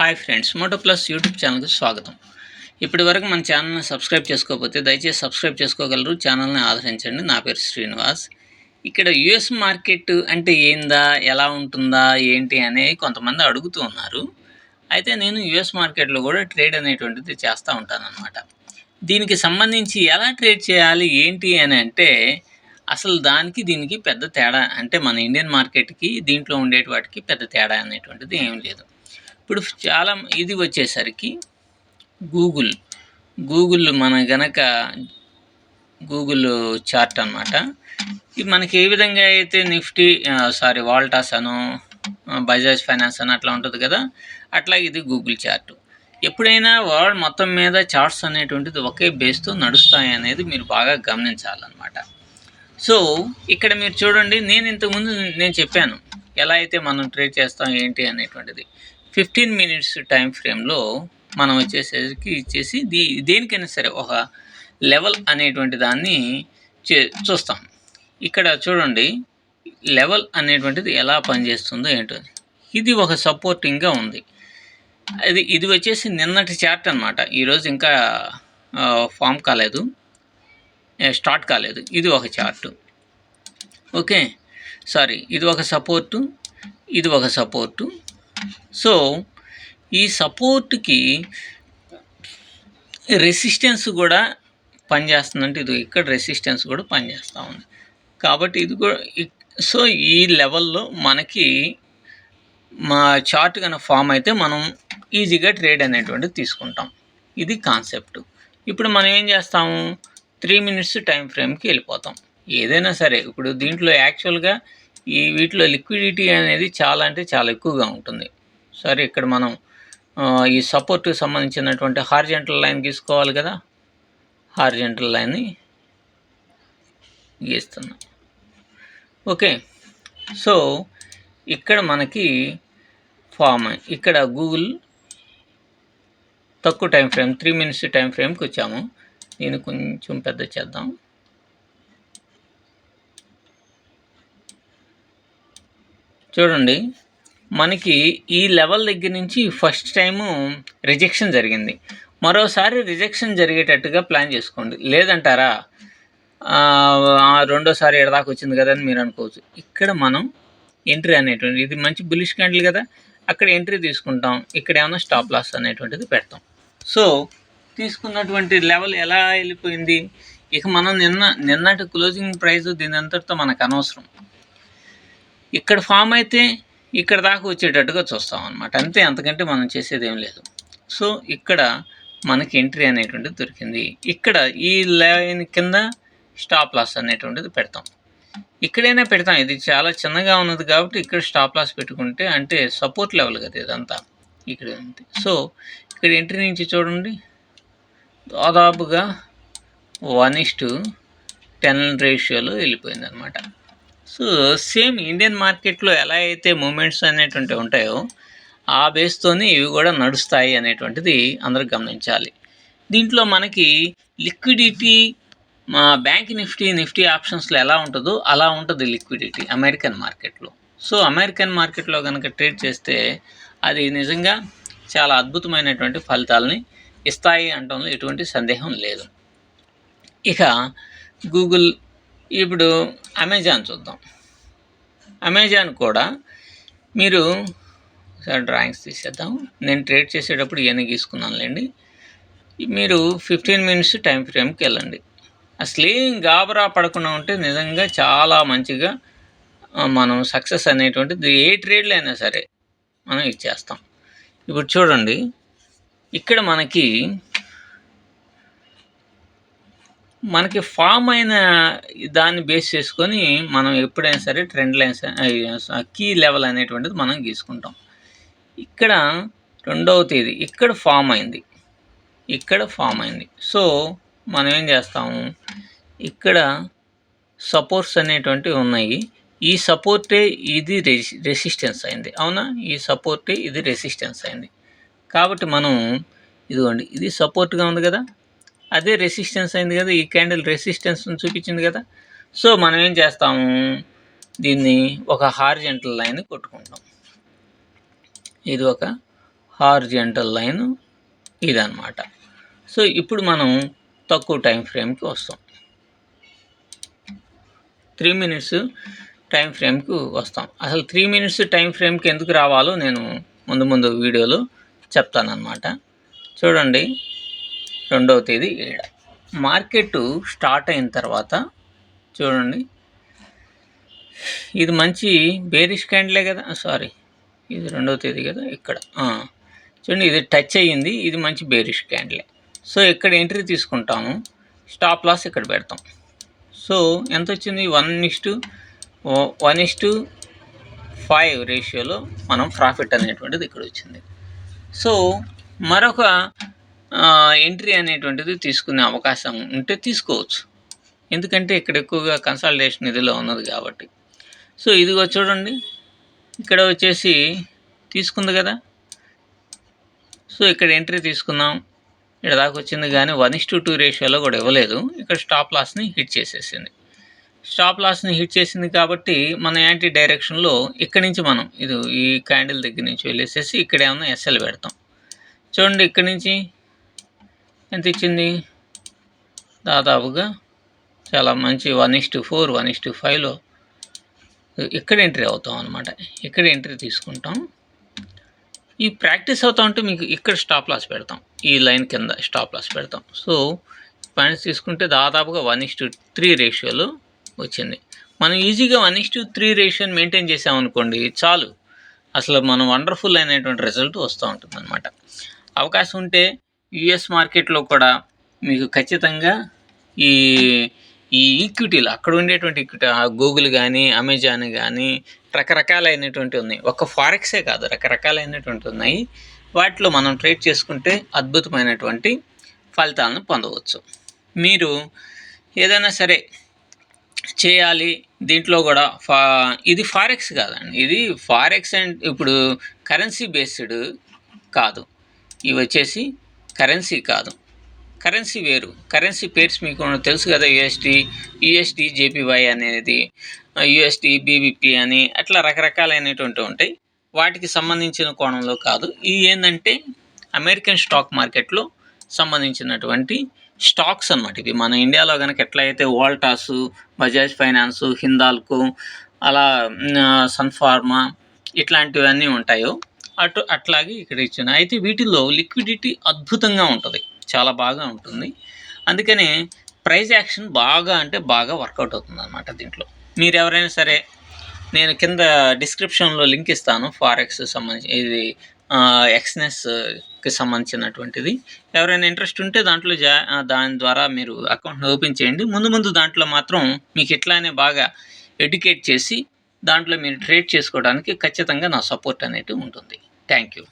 Hi friends, moto plus YouTube ఛానల్కి స్వాగతం. ఇప్పటి వరకు మన ఛానల్ని సబ్స్క్రైబ్ చేసుకోకపోతే దయచేసి సబ్స్క్రైబ్ చేసుకోగలరు. ఛానల్ని ఆదరించండి. నా పేరు శ్రీనివాస్. ఇక్కడ యుఎస్ మార్కెట్ అంటే ఏందా, ఎలా ఉంటుందా, ఏంటి అనేది కొంతమంది అడుగుతూ ఉన్నారు. అయితే నేను యుఎస్ మార్కెట్లో కూడా ట్రేడ్ అనేటువంటిది చేస్తూ ఉంటానన్నమాట. దీనికి సంబంధించి ఎలా ట్రేడ్ చేయాలి ఏంటి అని అంటే అసలు దానికి దీనికి పెద్ద తేడా అంటే మన ఇండియన్ మార్కెట్కి దీంట్లో ఉండేటి వాటికి పెద్ద తేడా అనేటువంటిది ఏం లేదు. ఇప్పుడు చాలా ఇది వచ్చేసరికి గూగుల్ మన గనక గూగుల్ చార్ట్ అన్నమాట. ఇది మనకి ఏ విధంగా అయితే నిఫ్టీ వాల్టాస్ అను బజాజ్ ఫైనాన్స్ అని అట్లా ఉంటుంది కదా, అట్లా ఇది గూగుల్ చార్ట్. ఎప్పుడైనా వరల్డ్ మొత్తం మీద చార్ట్స్ అనేటువంటిది ఒకే బేస్తో నడుస్తాయి అనేది మీరు బాగా గమనించాలన్నమాట. సో ఇక్కడ మీరు చూడండి, నేను ఇంతకుముందు చెప్పాను ఎలా అయితే మనం ట్రేడ్ చేస్తాం ఏంటి అనేటువంటిది. 15 మినిట్స్ టైం ఫ్రేమ్లో మనం వచ్చేసరికి దేనికైనా సరే ఒక లెవెల్ అనేటువంటి దాన్ని చూస్తాం. ఇక్కడ చూడండి లెవెల్ అనేటువంటిది ఎలా పనిచేస్తుందో ఏంటో. ఇది ఒక సపోర్టింగ్గా ఉంది. ఇది వచ్చేసి నిన్నటి చార్ట్ అనమాట. ఈరోజు ఇంకా ఫామ్ కాలేదు, స్టార్ట్ కాలేదు. ఇది ఒక చార్టు. ఓకే, ఇది ఒక సపోర్టు, ఇది ఒక సపోర్టు. సో ఈ సపోర్ట్కి రెసిస్టెన్స్ కూడా పనిచేస్తుందంటే ఇది ఇక్కడ రెసిస్టెన్స్ కూడా పనిచేస్తూ ఉంది. కాబట్టి ఇది కూడా సో ఈ లెవెల్లో మనకి మా చార్ట్ కనుక ఫామ్ అయితే మనం ఈజీగా ట్రేడ్ అనేటువంటిది తీసుకుంటాం. ఇది కాన్సెప్ట్. ఇప్పుడు మనం ఏం చేస్తాము, 3 మినిట్స్ టైం ఫ్రేమ్కి వెళ్ళిపోతాం. ఏదైనా సరే ఇప్పుడు దీంట్లో యాక్చువల్గా వీటిలో లిక్విడిటీ అనేది చాలా అంటే చాలా ఎక్కువగా ఉంటుంది. సరే, ఇక్కడ మనం ఈ సపోర్ట్కి సంబంధించినటువంటి హారిజంటల్ లైన్ గీసుకోవాలి కదా. హారిజంటల్ లైన్ని గీస్తున్నాం. ఓకే, సో ఇక్కడ మనకి ఫామ్ ఇక్కడ గూగుల్ తక్కువ టైం ఫ్రేమ్ 3 మినిట్స్ టైం ఫ్రేమ్కి వచ్చాము. నేను కొంచెం పెద్ద చేద్దాం. చూడండి, మనకి ఈ లెవెల్ దగ్గర నుంచి ఫస్ట్ టైము రిజెక్షన్ జరిగింది. మరోసారి రిజెక్షన్ జరిగేటట్టుగా ప్లాన్ చేసుకోండి. లేదంటారా, రెండోసారి ఎడదాకా వచ్చింది కదా అని మీరు అనుకోవచ్చు. ఇక్కడ మనం ఎంట్రీ అనేటువంటిది, ఇది మంచి బులిష్ క్యాండిల్ కదా, అక్కడ ఎంట్రీ తీసుకుంటాం. ఇక్కడ ఏమైనా స్టాప్ లాస్ అనేటువంటిది పెడతాం. సో తీసుకున్నటువంటి లెవెల్ ఎలా వెళ్ళిపోయింది. ఇక మనం నిన్నటి క్లోజింగ్ ప్రైస్ దీని అంతటితో మనకు అనవసరం. ఇక్కడ ఫామ్ అయితే ఇక్కడ దాకా వచ్చేటట్టుగా చూస్తాం అన్నమాట. అంతే, అంతకంటే మనం చేసేది ఏం లేదు. సో ఇక్కడ మనకి ఎంట్రీ అనేటువంటిది దొరికింది. ఇక్కడ ఈ లైన్ కింద స్టాప్ లాస్ అనేటువంటిది పెడతాం. ఇక్కడైనా పెడతాం. ఇది చాలా చిన్నగా ఉన్నది కాబట్టి ఇక్కడ స్టాప్ లాస్ పెట్టుకుంటే అంటే సపోర్ట్ లెవెల్ కదా ఇదంతా. ఇక్కడ ఉంది. సో ఇక్కడ ఎంట్రీ నుంచి చూడండి దాదాపుగా 1:10 రేషియోలో వెళ్ళిపోయింది అనమాట. సో సేమ్ ఇండియన్ మార్కెట్లో ఎలా అయితే మూమెంట్స్ అనేటువంటివి ఉంటాయో ఆ బేస్తోనే ఇవి కూడా నడుస్తాయి అనేటువంటిది అందరూ గమనించాలి. దీంట్లో మనకి లిక్విడిటీ బ్యాంక్ నిఫ్టీ ఆప్షన్స్లో ఎలా ఉంటుందో అలా ఉంటుంది లిక్విడిటీ అమెరికన్ మార్కెట్లో. సో అమెరికన్ మార్కెట్లో కనుక ట్రేడ్ చేస్తే అది నిజంగా చాలా అద్భుతమైనటువంటి ఫలితాలని ఇస్తాయి అనడంలో ఎటువంటి సందేహం లేదు. ఇక గూగుల్, ఇప్పుడు అమెజాన్ చూద్దాం. అమెజాన్ కూడా మీరు డ్రాయింగ్స్ తీసేద్దాం. నేను ట్రేడ్ చేసేటప్పుడు ఇవన్నీ గీసుకున్నానులేండి. మీరు 15 మినిట్స్ టైం ఫ్రేమ్కి వెళ్ళండి. అసలు ఏం గాబరా పడకుండా ఉంటే నిజంగా చాలా మంచిగా మనం సక్సెస్ అనేటువంటిది ఏ ట్రేడ్లో అయినా సరే మనం ఇచ్చేస్తాం. ఇప్పుడు చూడండి, ఇక్కడ మనకి ఫామ్ అయిన దాన్ని బేస్ చేసుకొని మనం ఎప్పుడైనా సరే ట్రెండ్ లైన్స్ కీ లెవెల్ అనేటువంటిది మనం గీసుకుంటాం. ఇక్కడ 2వ తేదీ ఇక్కడ ఫామ్ అయింది. సో మనం ఏం చేస్తాము, ఇక్కడ సపోర్ట్స్ అనేటువంటివి ఉన్నాయి. ఈ సపోర్టే ఇది రెసిస్టెన్స్ అయింది. అవునా, ఈ సపోర్టే ఇది రెసిస్టెన్స్ అయింది. కాబట్టి మనం ఇదిగోండి, ఇది సపోర్ట్గా ఉంది కదా, అదే రెసిస్టెన్స్ అయింది కదా. ఈ క్యాండిల్ రెసిస్టెన్స్ చూపించింది కదా. సో మనం ఏం చేస్తాము, దీన్ని ఒక హారిజంటల్ లైన్ కొట్టుకుంటాం. ఇది ఒక హారిజంటల్ లైన్ ఇదన్నమాట. సో ఇప్పుడు మనం తక్కువ టైం ఫ్రేమ్కి వస్తాం. 3 మినిట్స్ టైం ఫ్రేమ్కి వస్తాం. అసలు 3 మినిట్స్ టైం ఫ్రేమ్కి ఎందుకు రావాలో నేను ముందు వీడియోలో చెప్తానన్నమాట. చూడండి, 2వ తేదీ ఏడ మార్కెట్ స్టార్ట్ అయిన తర్వాత చూడండి, ఇది మంచి బేరిష్ క్యాండిలే కదా, సారీ ఇది 2వ తేదీ కదా. ఇక్కడ చూడండి, ఇది టచ్ అయ్యింది, ఇది మంచి బేరిష్ క్యాండిలే. సో ఇక్కడ ఎంట్రీ తీసుకుంటాము, స్టాప్ లాస్ ఇక్కడ పెడతాం. సో ఎంత వచ్చింది, 1:5 రేషియోలో మనం ప్రాఫిట్ అనేటువంటిది ఇక్కడ వచ్చింది. సో మరొక ఎంట్రీ అనేటువంటిది తీసుకునే అవకాశం ఉంటే తీసుకోవచ్చు, ఎందుకంటే ఇక్కడ ఎక్కువగా కన్సాలిడేషన్ ఇదిలో ఉన్నది కాబట్టి. సో ఇదిగో చూడండి, ఇక్కడ వచ్చేసి తీసుకుంది కదా. సో ఇక్కడ ఎంట్రీ తీసుకున్నాం, ఇక్కడ దాకా వచ్చింది, కానీ 1:2 రేషియోలో కూడా ఇవ్వలేదు. ఇక్కడ స్టాప్ లాస్ని హిట్ చేసేసింది. స్టాప్ లాస్ని హిట్ చేసింది కాబట్టి మన యాంటీ డైరెక్షన్లో ఇక్కడి నుంచి మనం ఇది ఈ క్యాండిల్ దగ్గర నుంచి వెళ్ళేసేసి ఇక్కడ ఏమన్నా ఎస్ఎల్ పెడతాం. చూడండి, ఇక్కడి నుంచి ఎంత ఇచ్చింది, దాదాపుగా చాలా మంచి 1:4 1:5లో ఇక్కడ ఎంట్రీ అవుతాం అనమాట. ఇక్కడ ఎంట్రీ తీసుకుంటాం. ఈ ప్రాక్టీస్ అవుతా ఉంటే మీకు ఇక్కడ స్టాప్ లాస్ పెడతాం, ఈ లైన్ కింద స్టాప్ లాస్ పెడతాం. సో పాయింట్స్ తీసుకుంటే దాదాపుగా 1:3 రేషియోలో వచ్చింది. మనం ఈజీగా 1:3 రేషియోని మెయింటైన్ చేసామనుకోండి చాలు, అసలు మనం వండర్ఫుల్ అయినటువంటి రిజల్ట్ వస్తూ ఉంటుంది అనమాట. అవకాశం ఉంటే యుఎస్ మార్కెట్లో కూడా మీకు ఖచ్చితంగా ఈ ఈక్విటీలు అక్కడ ఉండేటువంటి ఈక్విటీ గూగుల్ కానీ అమెజాన్ కానీ రకరకాలైనటువంటి ఉన్నాయి. ఒక్క ఫారెక్సే కాదు, రకరకాలైనటువంటి ఉన్నాయి. వాటిలో మనం ట్రేడ్ చేసుకుంటే అద్భుతమైనటువంటి ఫలితాలను పొందవచ్చు. మీరు ఏదైనా సరే చేయాలి దీంట్లో కూడా ఇది ఫారెక్స్ కాదండి, ఇది ఫారెక్స్ అండ్ ఇప్పుడు కరెన్సీ బేస్డ్ కాదు, ఇవి వచ్చేసి కరెన్సీ కాదు, కరెన్సీ వేరు. కరెన్సీ పేర్స్ మీకు తెలుసు కదా, యుఎస్డి జేపీవై అనేది, యుఎస్డి బీబీపీ అని అట్లా రకరకాలైనటువంటి ఉంటాయి. వాటికి సంబంధించిన కోణంలో కాదు. ఇవి ఏంటంటే అమెరికన్ స్టాక్ మార్కెట్లో సంబంధించినటువంటి స్టాక్స్ అన్నమాట. ఇవి మన ఇండియాలో కనుక ఎట్లయితే వోల్టాసు, బజాజ్ ఫైనాన్సు, హిందాల్కో, అలా సన్ఫార్మా ఇట్లాంటివన్నీ ఉంటాయో అట్లాగే ఇక్కడ ఇచ్చిన. అయితే వీటిల్లో లిక్విడిటీ అద్భుతంగా ఉంటుంది, చాలా బాగా ఉంటుంది. అందుకని ప్రైస్ యాక్షన్ బాగా అంటే బాగా వర్కౌట్ అవుతుంది అనమాట. దీంట్లో మీరు ఎవరైనా సరే, నేను కింద డిస్క్రిప్షన్లో లింక్ ఇస్తాను, ఫారెక్స్ సంబంధించి ఇది ఎక్స్నెస్కి సంబంధించినటువంటిది. ఎవరైనా ఇంట్రెస్ట్ ఉంటే దాంట్లో దాని ద్వారా మీరు అకౌంట్ని ఓపెన్ చేయండి. ముందు దాంట్లో మాత్రం మీకు ఇట్లానే బాగా ఎడ్యుకేట్ చేసి దాంట్లో మీరు ట్రేడ్ చేసుకోవడానికి ఖచ్చితంగా నా సపోర్ట్ అనేది ఉంటుంది. Thank you.